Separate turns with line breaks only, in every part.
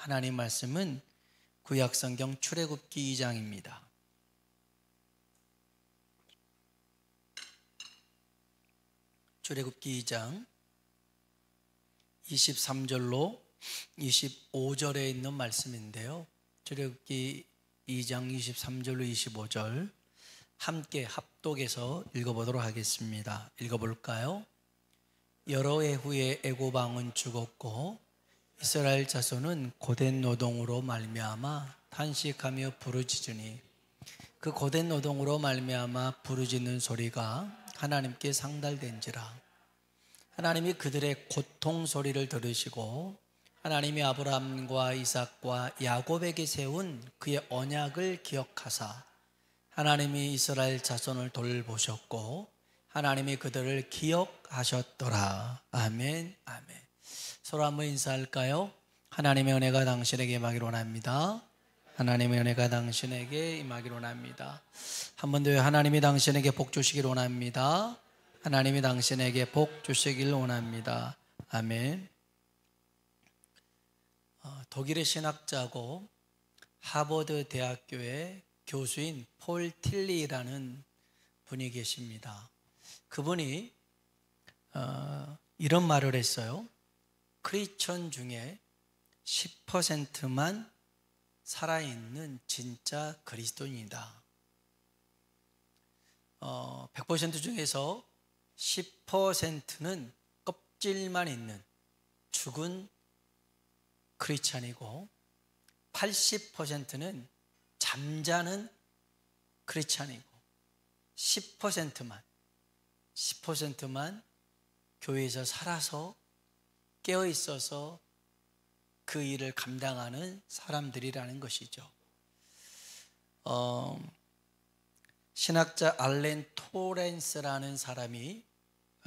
하나님 말씀은 구약성경 출애굽기 2장입니다. 출애굽기 2장 23절로 25절에 있는 말씀인데요. 출애굽기 2장 23절로 25절 함께 합독해서 읽어보도록 하겠습니다. 읽어볼까요? 여러 해 후에 애굽 왕은 죽었고 이스라엘 자손은 고된 노동으로 말미암아 탄식하며 부르짖으니 그 고된 노동으로 말미암아 부르짖는 소리가 하나님께 상달된지라. 하나님이 그들의 고통 소리를 들으시고 하나님이 아브라함과 이삭과 야곱에게 세운 그의 언약을 기억하사 하나님이 이스라엘 자손을 돌보셨고 하나님이 그들을 기억하셨더라. 아멘, 아멘. 서로 한번 인사할까요? 하나님의 은혜가 당신에게 임하기를 원합니다. 하나님의 은혜가 당신에게 임하기를 원합니다. 한 번 더 하나님이 당신에게 복 주시기를 원합니다. 하나님이 당신에게 복 주시기를 원합니다. 아멘. 독일의 신학자고 하버드 대학교의 교수인 폴 틸리라는 분이 계십니다. 그분이 이런 말을 했어요. 크리스천 중에 10%만 살아있는 진짜 그리스도인이다. 100% 중에서 10%는 껍질만 있는 죽은 크리스찬이고 80%는 잠자는 크리스찬이고 10%만 교회에서 살아서 깨어 있어서 그 일을 감당하는 사람들이라는 것이죠. 신학자 알렌 토렌스라는 사람이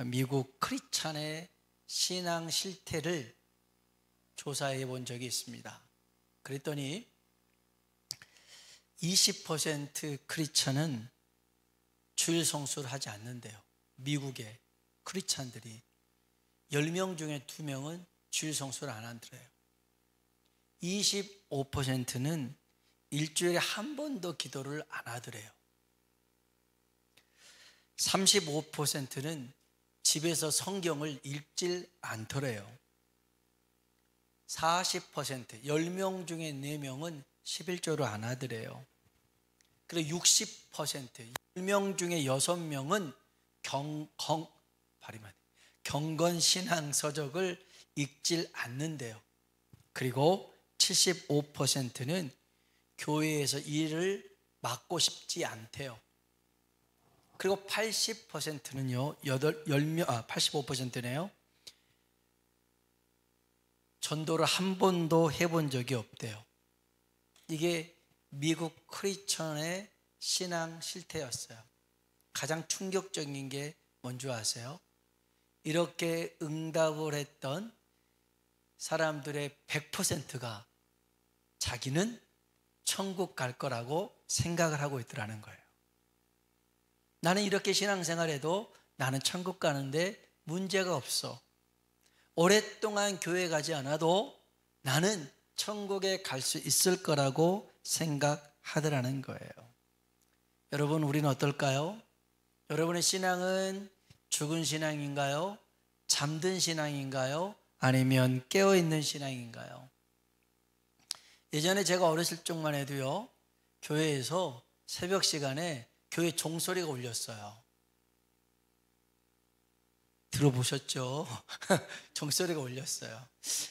미국 크리스찬의 신앙 실태를 조사해 본 적이 있습니다. 그랬더니 20% 크리스찬은 주일 성수를 하지 않는데요. 미국의 크리스찬들이 10명 중에 2명은 주일 성수를 안 한대요. 25%는 일주일에 한 번도 기도를 안 하더래요. 35%는 집에서 성경을 읽질 않더래요. 40%, 10명 중에 4명은 11조를 안 하더래요. 그리고 60%, 10명 중에 6명은 경건신앙서적을 읽질 않는데요. 그리고 75%는 교회에서 일을 맡고 싶지 않대요. 그리고 80%는요, 85%네요. 전도를 한 번도 해본 적이 없대요. 이게 미국 크리스천의 신앙 실태였어요. 가장 충격적인 게 뭔지 아세요? 이렇게 응답을 했던 사람들의 100%가 자기는 천국 갈 거라고 생각을 하고 있더라는 거예요. 나는 이렇게 신앙생활해도 나는 천국 가는데 문제가 없어. 오랫동안 교회 가지 않아도 나는 천국에 갈 수 있을 거라고 생각하더라는 거예요. 여러분, 우리는 어떨까요? 여러분의 신앙은 죽은 신앙인가요? 잠든 신앙인가요? 아니면 깨어있는 신앙인가요? 예전에 제가 어렸을 적만 해도요, 교회에서 새벽 시간에 교회 종소리가 울렸어요. 들어보셨죠? 종소리가 울렸어요.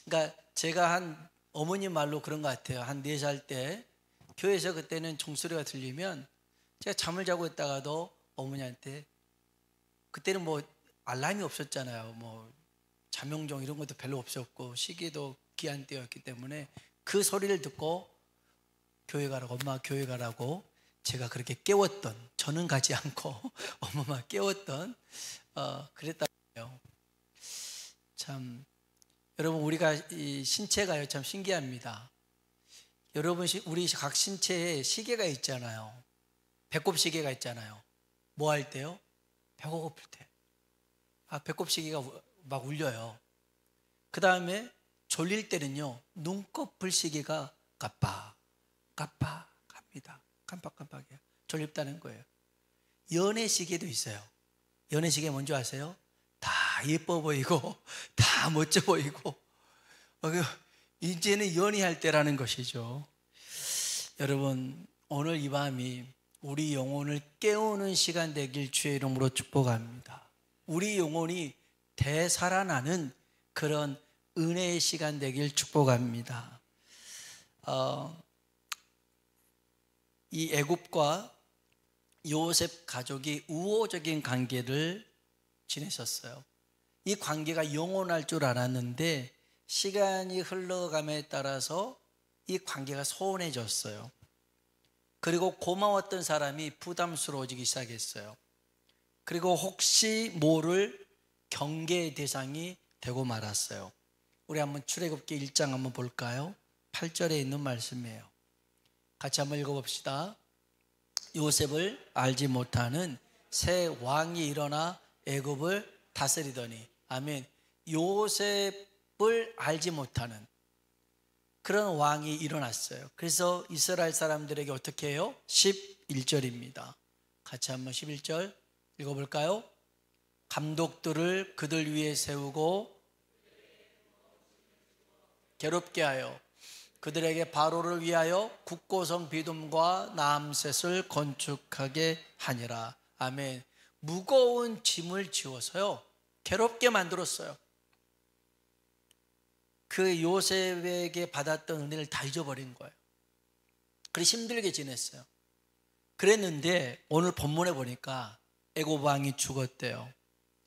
그러니까 제가 한 어머님 말로 그런 것 같아요. 한 4살 때 교회에서 그때는 종소리가 들리면 제가 잠을 자고 있다가도 어머니한테, 그때는 뭐 알람이 없었잖아요. 뭐 자명종 이런 것도 별로 없었고 시계도 귀한 때였기 때문에 그 소리를 듣고 교회 가라고, 엄마 교회 가라고 제가 그렇게 깨웠던, 저는 가지 않고 엄마만 깨웠던 그랬다고요. 참 여러분, 우리가 이 신체가요 참 신기합니다. 여러분, 우리 각 신체에 시계가 있잖아요. 배꼽 시계가 있잖아요. 뭐 할 때요? 배가 고플 때. 배꼽 시계가 막 울려요. 그 다음에 졸릴 때는요, 눈꺼풀 시계가 깜빡깜빡합니다. 깜빡깜빡해요. 졸립다는 거예요. 연애 시계도 있어요. 연애 시계 뭔지 아세요? 다 예뻐 보이고 다 멋져 보이고 이제는 연애할 때라는 것이죠. 여러분, 오늘 이 밤이 우리 영혼을 깨우는 시간 되길 주의 이름으로 축복합니다. 우리 영혼이 되살아나는 그런 은혜의 시간 되길 축복합니다. 이 애굽과 요셉 가족이 우호적인 관계를 지냈었어요. 이 관계가 영원할 줄 알았는데 시간이 흘러감에 따라서 이 관계가 소원해졌어요. 그리고 고마웠던 사람이 부담스러워지기 시작했어요. 그리고 혹시 모를 경계의 대상이 되고 말았어요. 우리 한번 출애굽기 1장 한번 볼까요? 8절에 있는 말씀이에요. 같이 한번 읽어봅시다. 요셉을 알지 못하는 새 왕이 일어나 애굽을 다스리더니, 아멘. 요셉을 알지 못하는 그런 왕이 일어났어요. 그래서 이스라엘 사람들에게 어떻게 해요? 11절입니다. 같이 한번 11절 읽어볼까요? 감독들을 그들 위에 세우고 괴롭게 하여 그들에게 바로를 위하여 국고성 비둠과 나암셋을 건축하게 하니라. 아멘. 무거운 짐을 지워서요, 괴롭게 만들었어요. 그 요셉에게 받았던 은혜를 다 잊어버린 거예요. 그래서 힘들게 지냈어요. 그랬는데 오늘 본문에 보니까 애굽 왕이 죽었대요.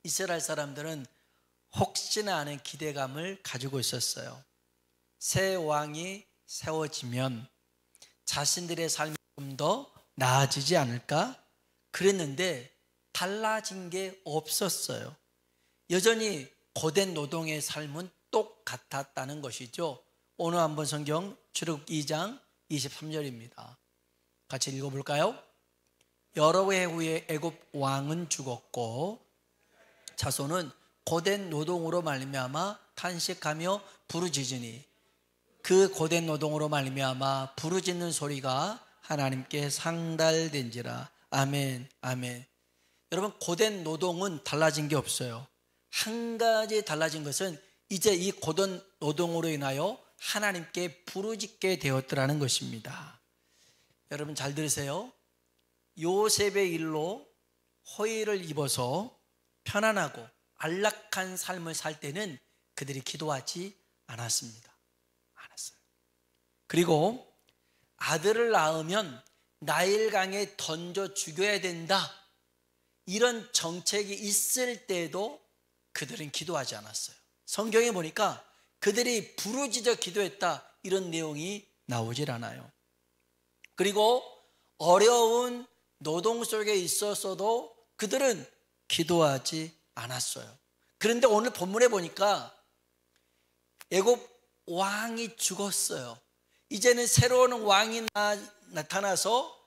이스라엘 사람들은 혹시나 하는 기대감을 가지고 있었어요. 새 왕이 세워지면 자신들의 삶이 좀 더 나아지지 않을까? 그랬는데 달라진 게 없었어요. 여전히 고된 노동의 삶은 똑같았다는 것이죠. 오늘 한번 성경 출애굽기 2장 23절입니다. 같이 읽어볼까요? 여러 해 후에 애굽 왕은 죽었고 자손은 고된 노동으로 말미암아 탄식하며 부르짖으니 그 고된 노동으로 말미암아 부르짖는 소리가 하나님께 상달된지라. 아멘, 아멘. 여러분, 고된 노동은 달라진 게 없어요. 한 가지 달라진 것은 이제 이 고된 노동으로 인하여 하나님께 부르짖게 되었더라는 것입니다. 여러분 잘 들으세요. 요셉의 일로 호의를 입어서 편안하고 안락한 삶을 살 때는 그들이 기도하지 않았습니다. 그리고 아들을 낳으면 나일강에 던져 죽여야 된다, 이런 정책이 있을 때도 그들은 기도하지 않았어요. 성경에 보니까 그들이 부르짖어 기도했다, 이런 내용이 나오질 않아요. 그리고 어려운 노동 속에 있었어도 그들은 기도하지 않았어요. 그런데 오늘 본문에 보니까 애굽 왕이 죽었어요. 이제는 새로운 왕이 나타나서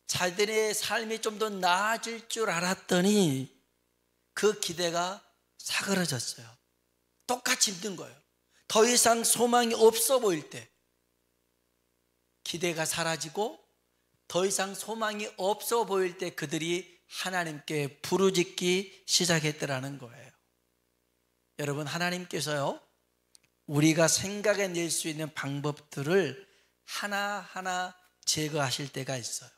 자들의 삶이 좀 더 나아질 줄 알았더니 그 기대가 사그러졌어요. 똑같이 힘든 거예요. 더 이상 소망이 없어 보일 때 기대가 사라지고 더 이상 소망이 없어 보일 때 그들이 하나님께 부르짖기 시작했더라는 거예요. 여러분, 하나님께서요, 우리가 생각해낼 수 있는 방법들을 하나하나 제거하실 때가 있어요.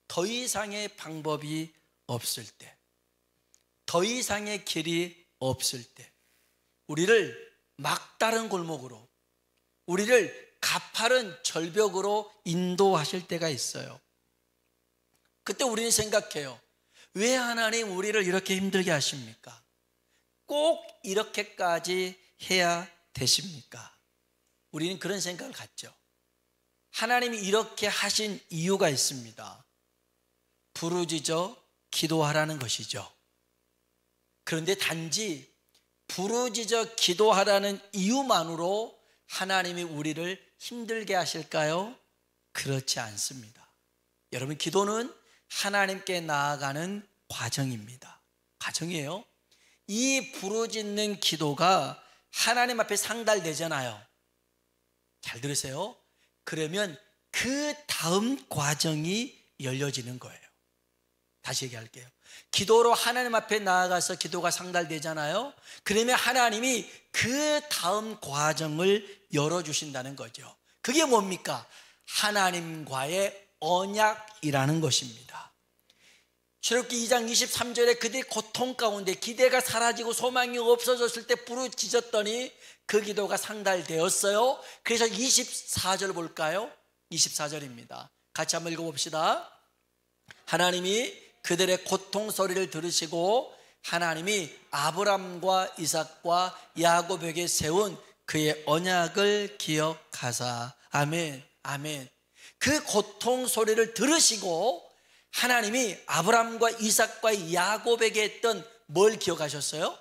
더 이상의 방법이 없을 때, 더 이상의 길이 없을 때, 우리를 막다른 골목으로, 우리를 가파른 절벽으로 인도하실 때가 있어요. 그때 우리는 생각해요. 왜 하나님 우리를 이렇게 힘들게 하십니까? 꼭 이렇게까지 해야 되십니까? 우리는 그런 생각을 갖죠. 하나님이 이렇게 하신 이유가 있습니다. 부르짖어 기도하라는 것이죠. 그런데 단지 부르짖어 기도하라는 이유만으로 하나님이 우리를 힘들게 하실까요? 그렇지 않습니다. 여러분, 기도는 하나님께 나아가는 과정입니다. 과정이에요. 이 부르짖는 기도가 하나님 앞에 상달되잖아요. 잘 들으세요. 그러면 그 다음 과정이 열려지는 거예요. 다시 얘기할게요. 기도로 하나님 앞에 나아가서 기도가 상달되잖아요. 그러면 하나님이 그 다음 과정을 열어주신다는 거죠. 그게 뭡니까? 하나님과의 언약이라는 것입니다. 출애굽기 2장 23절에 그들이 고통 가운데 기대가 사라지고 소망이 없어졌을 때 부르짖었더니 그 기도가 상달되었어요. 그래서 24절 볼까요? 24절입니다. 같이 한번 읽어봅시다. 하나님이 그들의 고통 소리를 들으시고 하나님이 아브람과 이삭과 야곱에게 세운 그의 언약을 기억하사. 아멘, 아멘. 그 고통 소리를 들으시고 하나님이 아브람과 이삭과 야곱에게 했던 뭘 기억하셨어요?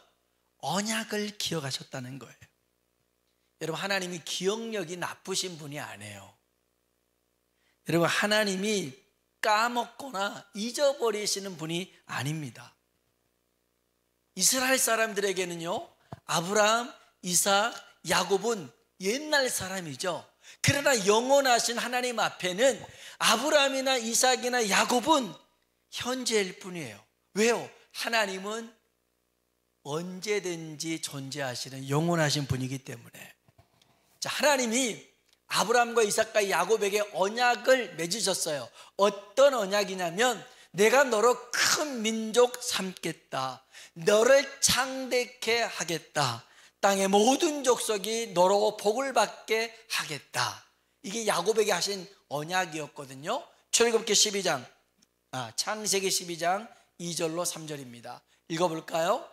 언약을 기억하셨다는 거예요. 여러분, 하나님이 기억력이 나쁘신 분이 아니에요. 여러분, 하나님이 까먹거나 잊어버리시는 분이 아닙니다. 이스라엘 사람들에게는요, 아브람, 이삭, 야곱은 옛날 사람이죠. 그러나 영원하신 하나님 앞에는 아브람이나 이삭이나 야곱은 현재일 뿐이에요. 왜요? 하나님은 언제든지 존재하시는 영원하신 분이기 때문에. 자, 하나님이 아브람과 이삭과 야곱에게 언약을 맺으셨어요. 어떤 언약이냐면 내가 너로 큰 민족 삼겠다. 너를 창대케 하겠다. 땅의 모든 족속이 너로 복을 받게 하겠다. 이게 야곱에게 하신 언약이었거든요. 출애굽기 12장, 창세기 12장 2절로 3절입니다. 읽어볼까요?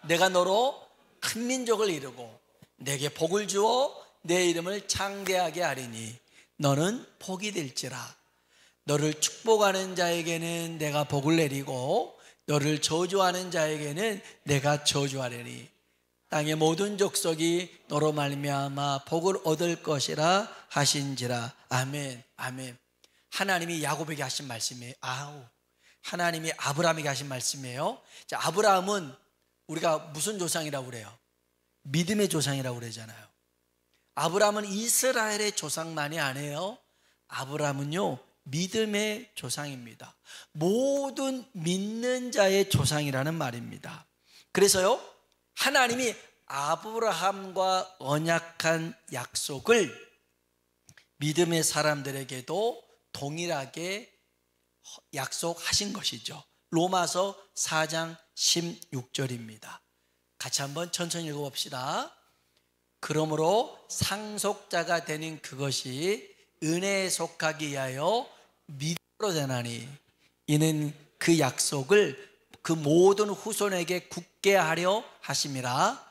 내가 너로 큰 민족을 이루고 내게 복을 주어 내 이름을 창대하게 하리니 너는 복이 될지라. 너를 축복하는 자에게는 내가 복을 내리고 너를 저주하는 자에게는 내가 저주하리니 땅의 모든 족속이 너로 말미암아 복을 얻을 것이라 하신지라. 아멘, 아멘. 하나님이 야곱에게 하신 말씀이에요. 하나님이 아브라함에게 하신 말씀이에요. 자, 아브라함은 우리가 무슨 조상이라고 그래요? 믿음의 조상이라고 그러잖아요. 아브라함은 이스라엘의 조상만이 아니에요. 아브라함은요, 믿음의 조상입니다. 모든 믿는 자의 조상이라는 말입니다. 그래서요, 하나님이 아브라함과 언약한 약속을 믿음의 사람들에게도 동일하게 약속하신 것이죠. 로마서 4장 16절입니다. 같이 한번 천천히 읽어봅시다. 그러므로 상속자가 되는 그것이 은혜에 속하기 위하여 믿음으로 되나니 이는 그 약속을 그 모든 후손에게 굳게 하려 하심이라.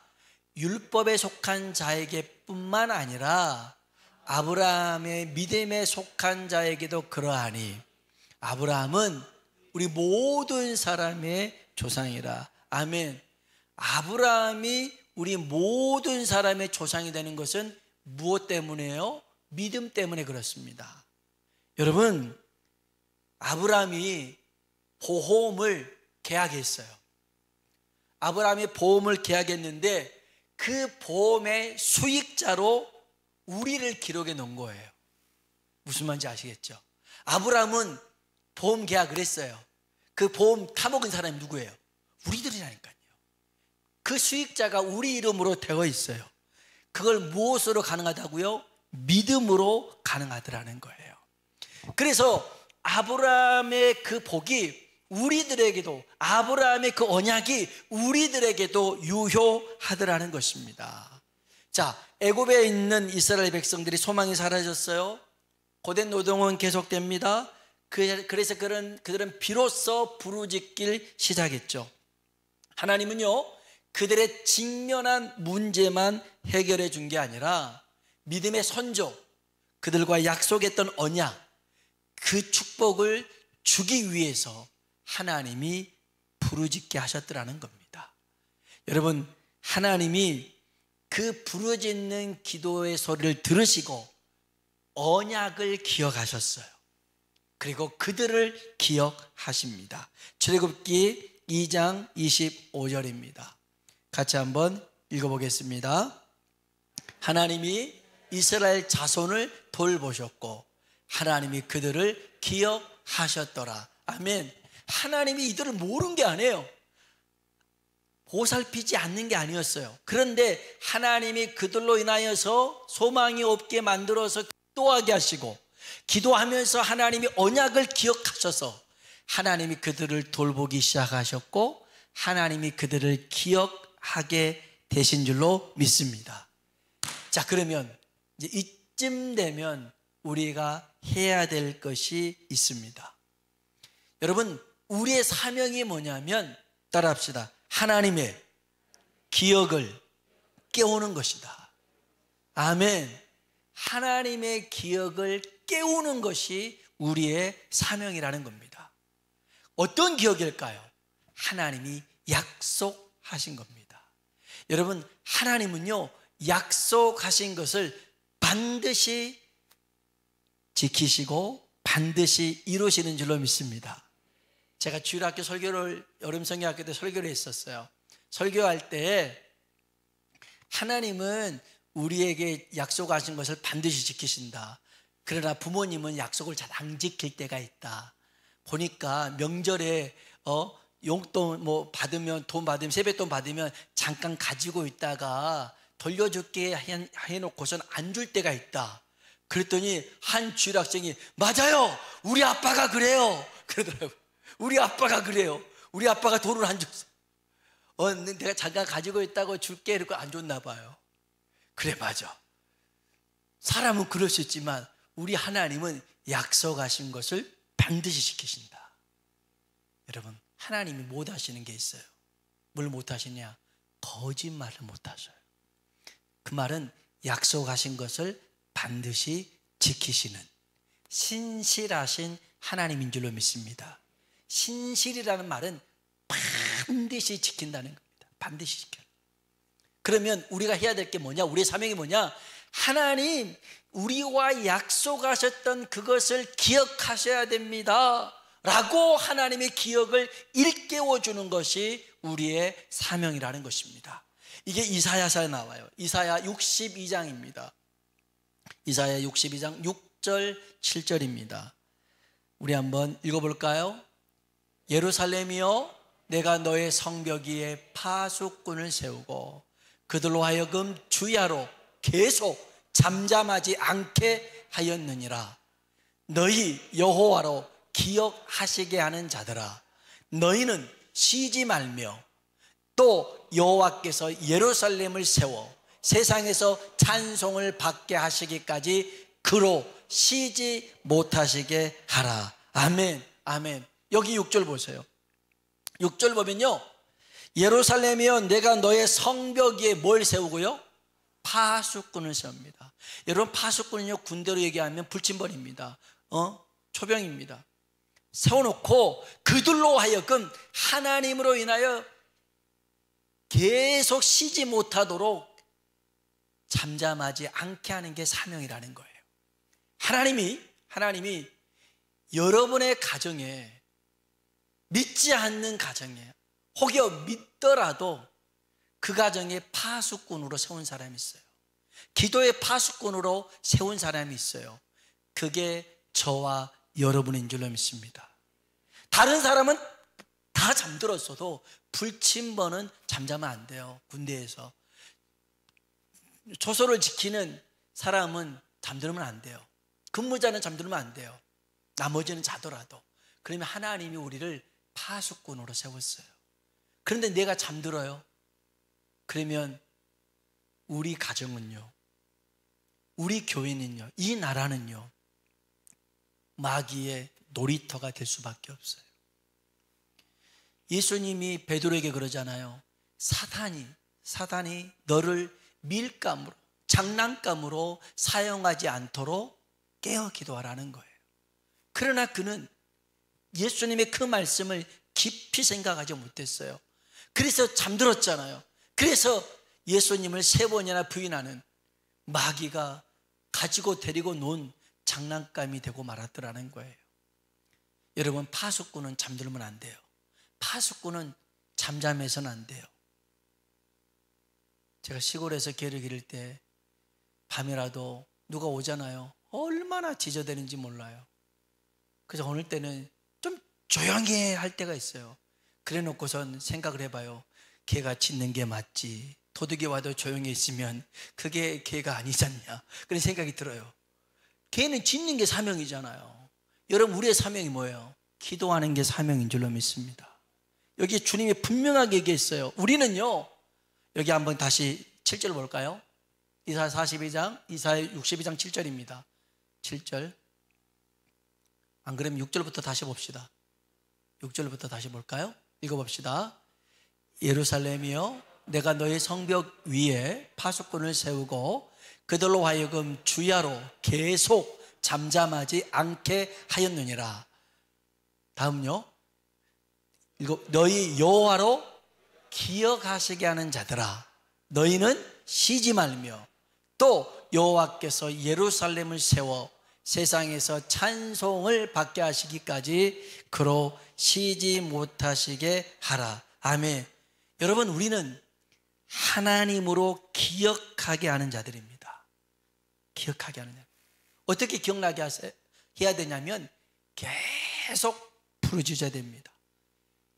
율법에 속한 자에게 뿐만 아니라 아브라함의 믿음에 속한 자에게도 그러하니 아브라함은 우리 모든 사람의 조상이라. 아멘. 아브라함이 우리 모든 사람의 조상이 되는 것은 무엇 때문에요? 믿음 때문에 그렇습니다. 여러분, 아브라함이 보험을 계약했어요. 아브라함이 보험을 계약했는데 그 보험의 수익자로 우리를 기록해 놓은 거예요. 무슨 말인지 아시겠죠? 아브라함은 보험 계약을 했어요. 그 보험 타먹은 사람이 누구예요? 우리들이라니까요. 그 수익자가 우리 이름으로 되어 있어요. 그걸 무엇으로 가능하다고요? 믿음으로 가능하더라는 거예요. 그래서 아브라함의 그 복이 우리들에게도, 아브라함의 그 언약이 우리들에게도 유효하더라는 것입니다. 자, 애굽에 있는 이스라엘 백성들이 소망이 사라졌어요. 고된 노동은 계속됩니다. 그래서 그들은 비로소 부르짖길 시작했죠. 하나님은요, 그들의 직면한 문제만 해결해 준 게 아니라 믿음의 선조, 그들과 약속했던 언약, 그 축복을 주기 위해서 하나님이 부르짖게 하셨더라는 겁니다. 여러분, 하나님이 그 부르짖는 기도의 소리를 들으시고 언약을 기억하셨어요. 그리고 그들을 기억하십니다. 출애굽기 2장 25절입니다. 같이 한번 읽어보겠습니다. 하나님이 이스라엘 자손을 돌보셨고 하나님이 그들을 기억하셨더라. 아멘. 하나님이 이들을 모른 게 아니에요. 보살피지 않는 게 아니었어요. 그런데 하나님이 그들로 인하여서 소망이 없게 만들어서 기도하게 하시고, 기도하면서 하나님이 언약을 기억하셔서 하나님이 그들을 돌보기 시작하셨고 하나님이 그들을 기억하게 되신 줄로 믿습니다. 자, 그러면 이제 이쯤 되면 우리가 해야 될 것이 있습니다. 여러분, 우리의 사명이 뭐냐면, 따라합시다. 하나님의 기억을 깨우는 것이다. 아멘. 하나님의 기억을 깨우는 것이 우리의 사명이라는 겁니다. 어떤 기억일까요? 하나님이 약속하신 겁니다. 여러분, 하나님은요, 약속하신 것을 반드시 지키시고 반드시 이루시는 줄로 믿습니다. 제가 주일학교 설교를, 여름성경학교 때 설교를 했었어요. 설교할 때 하나님은 우리에게 약속하신 것을 반드시 지키신다. 그러나 부모님은 약속을 잘 안 지킬 때가 있다. 보니까 명절에 용돈 뭐 받으면, 돈 받으면, 세뱃돈 받으면 잠깐 가지고 있다가 돌려줄게 해놓고선 안 줄 때가 있다. 그랬더니 한 주일학생이 맞아요, 우리 아빠가 그래요 그러더라고요. 우리 아빠가 그래요. 우리 아빠가 돈을 안 줬어. 내가 잠깐 가지고 있다고 줄게 이러고 안 줬나 봐요. 그래, 맞아. 사람은 그럴 수 있지만 우리 하나님은 약속하신 것을 반드시 지키신다. 여러분, 하나님이 못 하시는 게 있어요. 뭘 못 하시냐? 거짓말을 못 하셔요. 그 말은 약속하신 것을 반드시 지키시는 신실하신 하나님인 줄로 믿습니다. 신실이라는 말은 반드시 지킨다는 겁니다. 반드시 지켜요. 그러면 우리가 해야 될 게 뭐냐? 우리의 사명이 뭐냐? 하나님, 우리와 약속하셨던 그것을 기억하셔야 됩니다 라고 하나님의 기억을 일깨워주는 것이 우리의 사명이라는 것입니다. 이게 이사야서에 나와요. 이사야 62장입니다. 이사야 62장 6절 7절입니다. 우리 한번 읽어볼까요? 예루살렘이여, 내가 너의 성벽 위에 파수꾼을 세우고 그들로 하여금 주야로 계속 잠잠하지 않게 하였느니라. 너희 여호와로 기억하시게 하는 자들아, 너희는 쉬지 말며 또 여호와께서 예루살렘을 세워 세상에서 찬송을 받게 하시기까지 그로 쉬지 못하시게 하라. 아멘, 아멘. 여기 6절 보세요. 6절 보면요, 예루살렘이여, 내가 너의 성벽 위에 뭘 세우고요? 파수꾼을 세웁니다. 여러분, 파수꾼은요, 군대로 얘기하면 불침번입니다. 초병입니다. 세워놓고 그들로 하여금 하나님으로 인하여 계속 쉬지 못하도록 잠잠하지 않게 하는 게 사명이라는 거예요. 하나님이 여러분의 가정에, 믿지 않는 가정에, 혹여 믿더라도 그 가정에 파수꾼으로 세운 사람이 있어요. 기도의 파수꾼으로 세운 사람이 있어요. 그게 저와 여러분인 줄로 믿습니다. 다른 사람은 다 잠들었어도 불침번은 잠자면 안 돼요. 군대에서 조소를 지키는 사람은 잠들면 안 돼요. 근무자는 잠들면 안 돼요. 나머지는 자더라도. 그러면 하나님이 우리를 파수꾼으로 세웠어요. 그런데 내가 잠들어요. 그러면 우리 가정은요, 우리 교회는요, 이 나라는요, 마귀의 놀이터가 될 수밖에 없어요. 예수님이 베드로에게 그러잖아요. 사단이 너를 밀감으로, 장난감으로 사용하지 않도록 깨어 기도하라는 거예요. 그러나 그는 예수님의 그 말씀을 깊이 생각하지 못했어요. 그래서 잠들었잖아요. 그래서 예수님을 3번이나 부인하는 마귀가 가지고 데리고 논 장난감이 되고 말았더라는 거예요. 여러분, 파수꾼은 잠들면 안 돼요. 파수꾼은 잠잠해서는 안 돼요. 제가 시골에서 개를 기를 때 밤이라도 누가 오잖아요. 얼마나 지저대는지 몰라요. 그래서 어느 때는 좀 조용히 할 때가 있어요. 그래 놓고선 생각을 해봐요. 개가 짖는 게 맞지, 도둑이 와도 조용히 있으면 그게 개가 아니잖냐, 그런 생각이 들어요. 개는 짖는 게 사명이잖아요. 여러분, 우리의 사명이 뭐예요? 기도하는 게 사명인 줄로 믿습니다. 여기 주님이 분명하게 얘기했어요. 우리는요, 여기 한번 다시 7절 볼까요? 이사야 42장, 이사야 62장 7절입니다. 7절. 안 그러면 6절부터 다시 봅시다. 6절부터 다시 볼까요? 읽어봅시다. 예루살렘이여, 내가 너의 성벽 위에 파수꾼을 세우고 그들로 하여금 주야로 계속 잠잠하지 않게 하였느니라. 다음요. 너희 여호와로 기억하시게 하는 자들아, 너희는 쉬지 말며 또 여호와께서 예루살렘을 세워 세상에서 찬송을 받게 하시기까지 그로 쉬지 못하시게 하라. 아멘. 여러분, 우리는 하나님으로 기억하게 하는 자들입니다. 기억하게 하는 자들. 어떻게 기억나게 해야 되냐면 계속 부르짖어야 됩니다.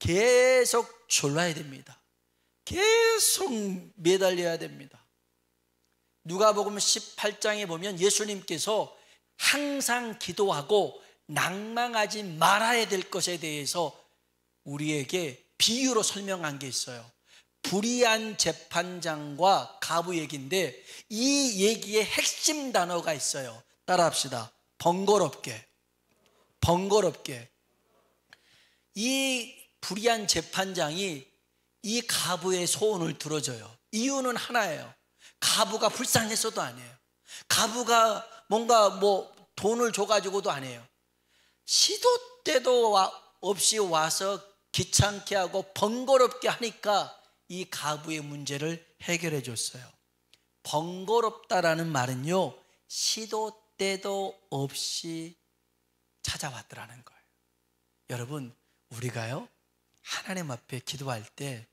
계속 졸라야 됩니다. 계속 매달려야 됩니다. 누가복음 18장에 보면 예수님께서 항상 기도하고 낭망하지 말아야 될 것에 대해서 우리에게 비유로 설명한 게 있어요. 불의한 재판장과 가부 얘기인데, 이 얘기의 핵심 단어가 있어요. 따라합시다. 번거롭게. 번거롭게. 이 불의한 재판장이 이 가부의 소원을 들어줘요. 이유는 하나예요. 가부가 불쌍해서도 아니에요. 가부가 뭔가 돈을 줘가지고도 아니에요. 시도 때도 없이 와서 귀찮게 하고 번거롭게 하니까 이 가부의 문제를 해결해 줬어요. 번거롭다라는 말은요, 시도 때도 없이 찾아왔더라는 거예요. 여러분, 우리가요, 하나님 앞에 기도할 때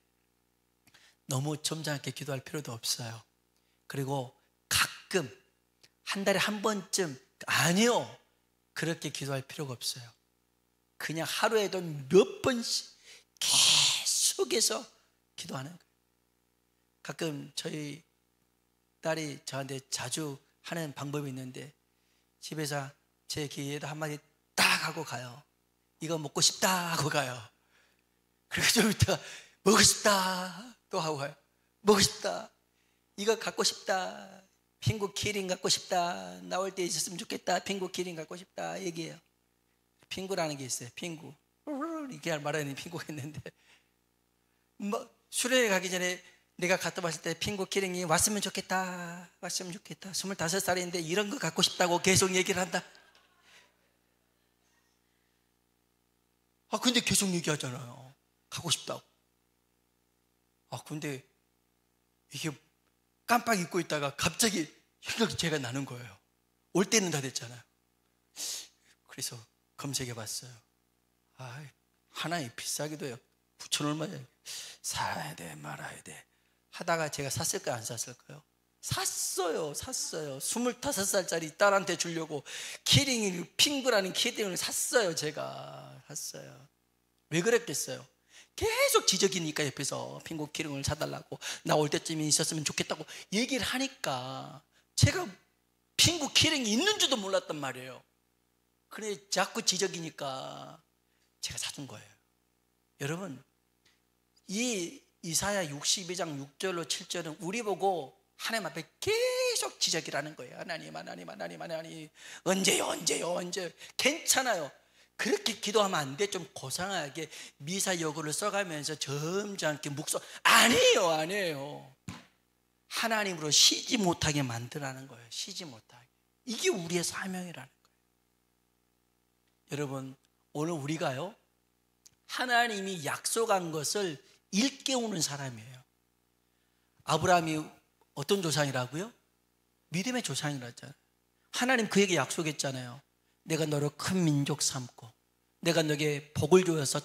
너무 점잖게 기도할 필요도 없어요. 그리고 가끔 한 달에 한 번쯤, 아니요, 그렇게 기도할 필요가 없어요. 그냥 하루에도 몇 번씩 계속해서 기도하는 거예요. 가끔 저희 딸이 저한테 자주 하는 방법이 있는데, 집에서 제 귀에다 한마디 딱 하고 가요. 이거 먹고 싶다 하고 가요. 그리고 좀 이따가 먹고 싶다 또 하고 가요. 먹고 싶다, 이거 갖고 싶다, 핑구 키링 갖고 싶다, 나올 때 있었으면 좋겠다, 핑구 키링 갖고 싶다 얘기해요. 핑구라는 게 있어요. 핑구. 이렇게 말하는 핑구가 있는데, 수련회 가기 전에 내가 갔다 왔을 때 핑구 키링이 왔으면 좋겠다, 왔으면 좋겠다, 25살인데 이런 거 갖고 싶다고 계속 얘기를 한다. 근데 계속 얘기하잖아요. 갖고 싶다고. 근데 이게 깜빡 잊고 있다가 갑자기 생각이 제가 나는 거예요. 올 때는 다 됐잖아요. 그래서 검색해 봤어요. 하나에 비싸기도 해요. 9천 얼마야. 사야 돼 말아야 돼 하다가 제가 샀을까요, 안 샀을까요? 샀어요. 25살짜리 딸한테 주려고 핑구라는 키링을 샀어요. 제가 샀어요. 왜 그랬겠어요? 계속 지적이니까 옆에서 핑구 키링을 사달라고, 나 올 때쯤에 있었으면 좋겠다고 얘기를 하니까 제가 핑구 키링이 있는 줄도 몰랐단 말이에요. 그래 자꾸 지적이니까 제가 사준 거예요. 여러분, 이 이사야 62장 6절로 7절은 우리 보고 하나님 앞에 계속 지적이라는 거예요. 하나님 언제요. 괜찮아요. 그렇게 기도하면 안 돼. 좀 고상하게 미사여구를 써가면서 점잖게 아니에요. 하나님으로 쉬지 못하게 만들라는 거예요. 쉬지 못하게. 이게 우리의 사명이라는 거예요. 여러분, 오늘 우리가요, 하나님이 약속한 것을 일깨우는 사람이에요. 아브라함이 어떤 조상이라고요? 믿음의 조상이라잖아요. 하나님 그에게 약속했잖아요. 내가 너를 큰 민족 삼고 내가 너에게 복을 주어서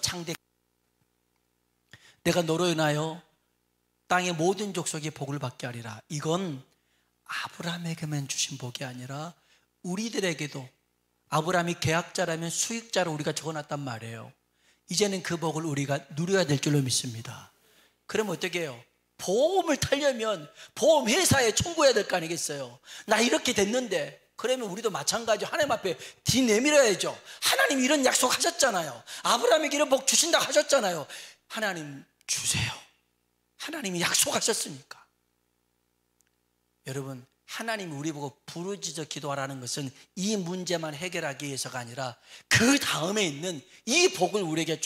내가 너로 인하여 땅의 모든 족속이 복을 받게 하리라. 이건 아브라함에게만 주신 복이 아니라 우리들에게도, 아브라함이 계약자라면 수익자로 우리가 적어놨단 말이에요. 이제는 그 복을 우리가 누려야 될 줄로 믿습니다. 그럼 어떻게 해요? 보험을 타려면 보험회사에 청구해야 될 거 아니겠어요? 나 이렇게 됐는데. 그러면 우리도 마찬가지로 하나님 앞에 뒤내밀어야죠. 하나님 이런 약속하셨잖아요. 아브라함에게 이런 복 주신다 하셨잖아요. 하나님 주세요. 하나님이 약속하셨으니까. 여러분, 하나님이 우리 보고 부르짖어 기도하라는 것은 이 문제만 해결하기 위해서가 아니라 그 다음에 있는 이 복을 우리에게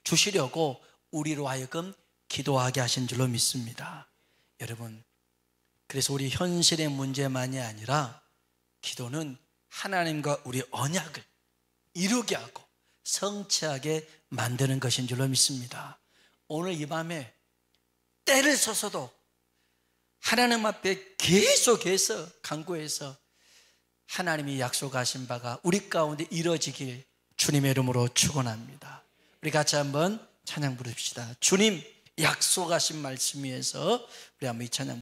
주시려고 우리로 하여금 기도하게 하신 줄로 믿습니다. 여러분, 그래서 우리 현실의 문제만이 아니라 기도는 하나님과 우리 언약을 이루게 하고 성취하게 만드는 것인 줄로 믿습니다. 오늘 이 밤에 때를 써서도 하나님 앞에 계속해서 간구해서 하나님이 약속하신 바가 우리 가운데 이루어지길 주님의 이름으로 축원합니다. 우리 같이 한번 찬양 부릅시다. 주님 약속하신 말씀 위에서 우리 한번 이 찬양